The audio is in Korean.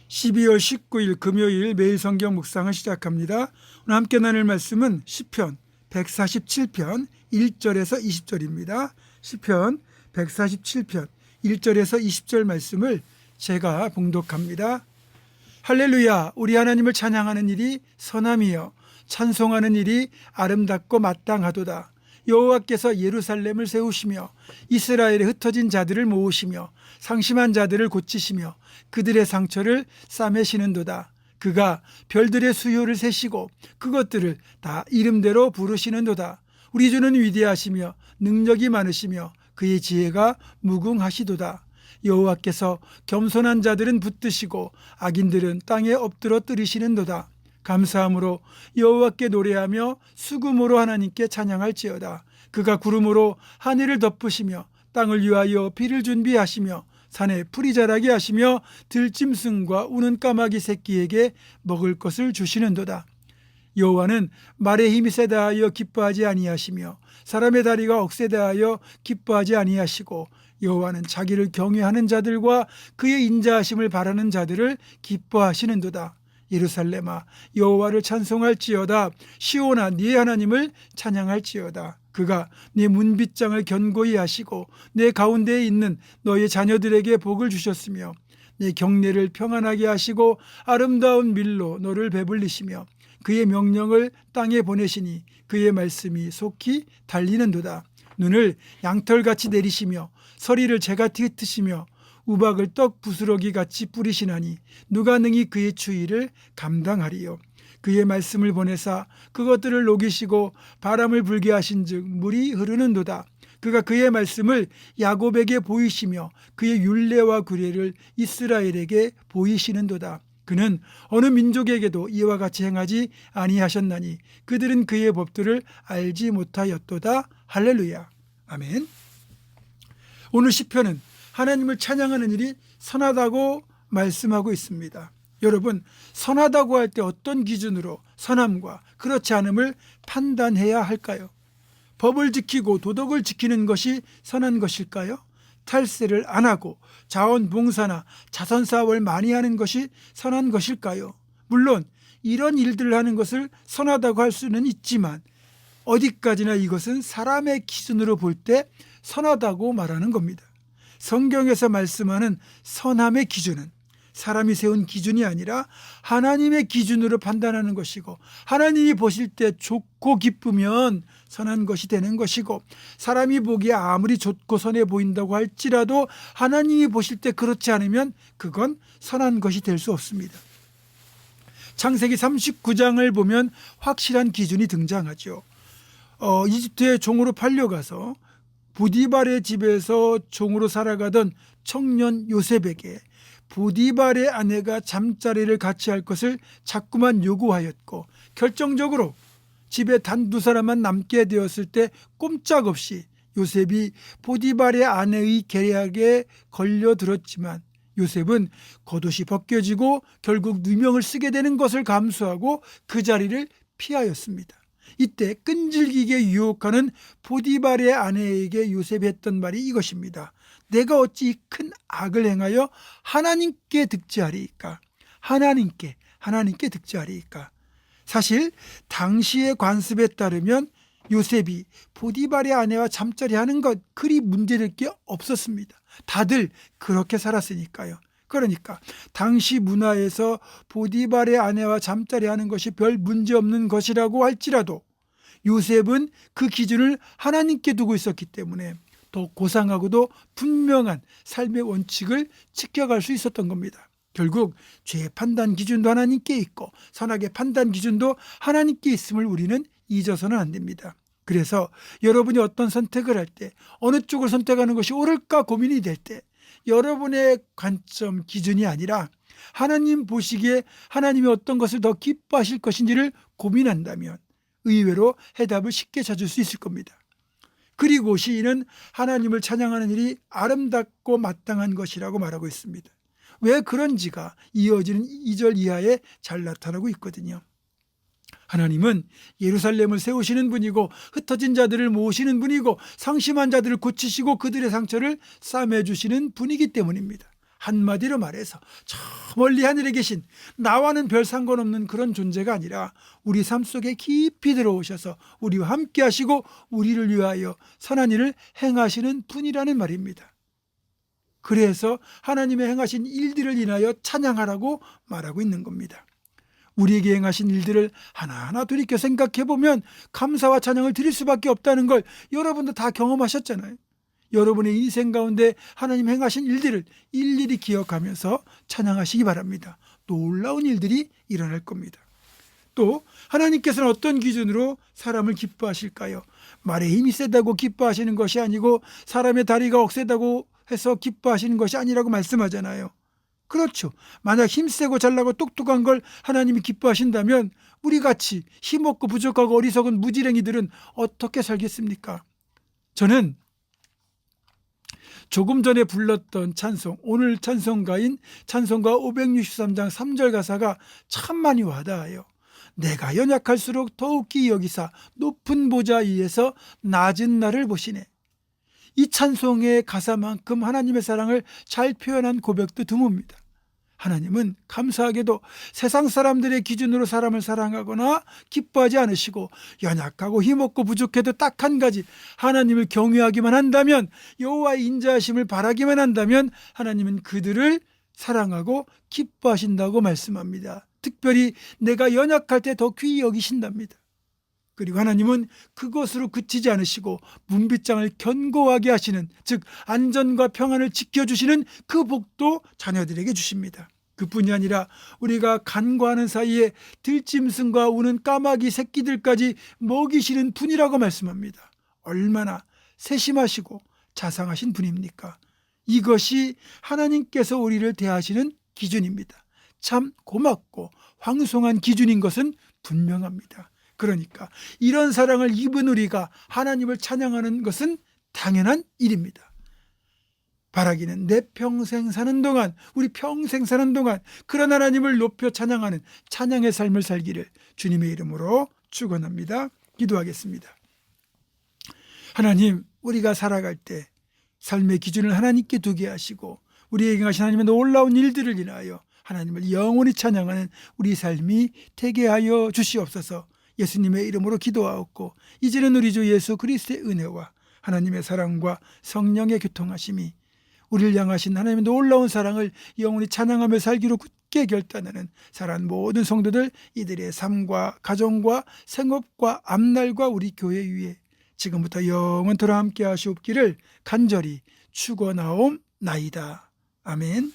12월 19일 금요일 매일 성경 묵상을 시작합니다. 오늘 함께 나눌 말씀은 시편 147편 1절에서 20절입니다. 시편 147편 1절에서 20절 말씀을 제가 봉독합니다. 할렐루야, 우리 하나님을 찬양하는 일이 선함이여 찬송하는 일이 아름답고 마땅하도다. 여호와께서 예루살렘을 세우시며 이스라엘에 흩어진 자들을 모으시며 상심한 자들을 고치시며 그들의 상처를 싸매시는도다. 그가 별들의 수요를 세시고 그것들을 다 이름대로 부르시는도다. 우리 주는 위대하시며 능력이 많으시며 그의 지혜가 무궁하시도다. 여호와께서 겸손한 자들은 붙드시고 악인들은 땅에 엎드러 뜨리시는도다. 감사함으로 여호와께 노래하며 수금으로 하나님께 찬양할지어다. 그가 구름으로 하늘을 덮으시며 땅을 위하여 비를 준비하시며 산에 풀이 자라게 하시며 들짐승과 우는 까마귀 새끼에게 먹을 것을 주시는도다. 여호와는 말의 힘이 세다 하여 기뻐하지 아니하시며 사람의 다리가 억세다 하여 기뻐하지 아니하시고 여호와는 자기를 경외하는 자들과 그의 인자하심을 바라는 자들을 기뻐하시는도다. 예루살렘아, 여호와를 찬송할지어다. 시온아, 네 하나님을 찬양할지어다. 그가 네 문빗장을 견고히 하시고 내 가운데에 있는 너의 자녀들에게 복을 주셨으며 내 경내를 평안하게 하시고 아름다운 밀로 너를 배불리시며 그의 명령을 땅에 보내시니 그의 말씀이 속히 달리는도다. 눈을 양털같이 내리시며 서리를 재같이 흩으시며 우박을 떡 부스러기 같이 뿌리시나니 누가 능히 그의 추위를 감당하리요. 그의 말씀을 보내사 그것들을 녹이시고 바람을 불게 하신즉 물이 흐르는도다. 그가 그의 말씀을 야곱에게 보이시며 그의 율례와 규례를 이스라엘에게 보이시는도다. 그는 어느 민족에게도 이와 같이 행하지 아니하셨나니 그들은 그의 법들을 알지 못하였도다. 할렐루야. 아멘. 오늘 시편은 하나님을 찬양하는 일이 선하다고 말씀하고 있습니다. 여러분, 선하다고 할 때 어떤 기준으로 선함과 그렇지 않음을 판단해야 할까요? 법을 지키고 도덕을 지키는 것이 선한 것일까요? 탈세를 안 하고 자원봉사나 자선사업을 많이 하는 것이 선한 것일까요? 물론 이런 일들을 하는 것을 선하다고 할 수는 있지만 어디까지나 이것은 사람의 기준으로 볼 때 선하다고 말하는 겁니다. 성경에서 말씀하는 선함의 기준은 사람이 세운 기준이 아니라 하나님의 기준으로 판단하는 것이고 하나님이 보실 때 좋고 기쁘면 선한 것이 되는 것이고 사람이 보기에 아무리 좋고 선해 보인다고 할지라도 하나님이 보실 때 그렇지 않으면 그건 선한 것이 될 수 없습니다. 창세기 39장을 보면 확실한 기준이 등장하죠. 이집트에 종으로 팔려가서 보디발의 집에서 종으로 살아가던 청년 요셉에게 보디발의 아내가 잠자리를 같이 할 것을 자꾸만 요구하였고 결정적으로 집에 단 두 사람만 남게 되었을 때 꼼짝없이 요셉이 보디발의 아내의 계략에 걸려들었지만 요셉은 겉옷이 벗겨지고 결국 누명을 쓰게 되는 것을 감수하고 그 자리를 피하였습니다. 이때 끈질기게 유혹하는 보디발의 아내에게 요셉이 했던 말이 이것입니다. 내가 어찌 큰 악을 행하여 하나님께 득지하리이까? 하나님께 득지하리이까? 사실 당시의 관습에 따르면 요셉이 보디발의 아내와 잠자리하는 것 그리 문제될 게 없었습니다. 다들 그렇게 살았으니까요. 그러니까 당시 문화에서 보디발의 아내와 잠자리하는 것이 별 문제없는 것이라고 할지라도 요셉은 그 기준을 하나님께 두고 있었기 때문에 더 고상하고도 분명한 삶의 원칙을 지켜갈 수 있었던 겁니다. 결국 죄의 판단 기준도 하나님께 있고 선악의 판단 기준도 하나님께 있음을 우리는 잊어서는 안 됩니다. 그래서 여러분이 어떤 선택을 할 때 어느 쪽을 선택하는 것이 옳을까 고민이 될 때 여러분의 관점 기준이 아니라 하나님 보시기에 하나님이 어떤 것을 더 기뻐하실 것인지를 고민한다면 의외로 해답을 쉽게 찾을 수 있을 겁니다. 그리고 시인은 하나님을 찬양하는 일이 아름답고 마땅한 것이라고 말하고 있습니다. 왜 그런지가 이어지는 2절 이하에 잘 나타나고 있거든요. 하나님은 예루살렘을 세우시는 분이고 흩어진 자들을 모으시는 분이고 상심한 자들을 고치시고 그들의 상처를 싸매주시는 분이기 때문입니다. 한마디로 말해서 저 멀리 하늘에 계신 나와는 별 상관없는 그런 존재가 아니라 우리 삶 속에 깊이 들어오셔서 우리와 함께 하시고 우리를 위하여 선한 일을 행하시는 분이라는 말입니다. 그래서 하나님의 행하신 일들을 인하여 찬양하라고 말하고 있는 겁니다. 우리에게 행하신 일들을 하나하나 돌이켜 생각해보면 감사와 찬양을 드릴 수밖에 없다는 걸 여러분도 다 경험하셨잖아요. 여러분의 인생 가운데 하나님 행하신 일들을 일일이 기억하면서 찬양하시기 바랍니다. 놀라운 일들이 일어날 겁니다. 또 하나님께서는 어떤 기준으로 사람을 기뻐하실까요? 말에 힘이 세다고 기뻐하시는 것이 아니고 사람의 다리가 억세다고 해서 기뻐하시는 것이 아니라고 말씀하잖아요. 그렇죠. 만약 힘세고 잘나고 똑똑한 걸 하나님이 기뻐하신다면 우리같이 힘없고 부족하고 어리석은 무지랭이들은 어떻게 살겠습니까? 저는 조금 전에 불렀던 찬송, 오늘 찬송가인 찬송가 563장 3절 가사가 참 많이 와닿아요. 내가 연약할수록 더욱이 여기사 높은 보좌 위에서 낮은 나를 보시네. 이 찬송의 가사만큼 하나님의 사랑을 잘 표현한 고백도 드뭅니다. 하나님은 감사하게도 세상 사람들의 기준으로 사람을 사랑하거나 기뻐하지 않으시고 연약하고 힘없고 부족해도 딱 한 가지 하나님을 경외하기만 한다면, 여호와의 인자하심을 바라기만 한다면 하나님은 그들을 사랑하고 기뻐하신다고 말씀합니다. 특별히 내가 연약할 때 더 귀히 여기신답니다. 그리고 하나님은 그것으로 그치지 않으시고 문빗장을 견고하게 하시는, 즉 안전과 평안을 지켜주시는 그 복도 자녀들에게 주십니다. 그뿐이 아니라 우리가 간과하는 사이에 들짐승과 우는 까마귀 새끼들까지 먹이시는 분이라고 말씀합니다. 얼마나 세심하시고 자상하신 분입니까? 이것이 하나님께서 우리를 대하시는 기준입니다. 참 고맙고 황송한 기준인 것은 분명합니다. 그러니까 이런 사랑을 입은 우리가 하나님을 찬양하는 것은 당연한 일입니다. 바라기는 내 평생 사는 동안, 우리 평생 사는 동안 그런 하나님을 높여 찬양하는 찬양의 삶을 살기를 주님의 이름으로 축원합니다. 기도하겠습니다. 하나님, 우리가 살아갈 때 삶의 기준을 하나님께 두게 하시고 우리에게 하신 하나님의 놀라운 일들을 인하여 하나님을 영원히 찬양하는 우리 삶이 되게 하여 주시옵소서. 예수님의 이름으로 기도하옵고 이제는 우리 주 예수 그리스도의 은혜와 하나님의 사랑과 성령의 교통하심이 우리를 향하신 하나님의 놀라운 사랑을 영원히 찬양하며 살기로 굳게 결단하는 사랑하는 모든 성도들, 이들의 삶과 가정과 생업과 앞날과 우리 교회 위에 지금부터 영원토록 함께 하시옵기를 간절히 축원하옵나이다. 아멘.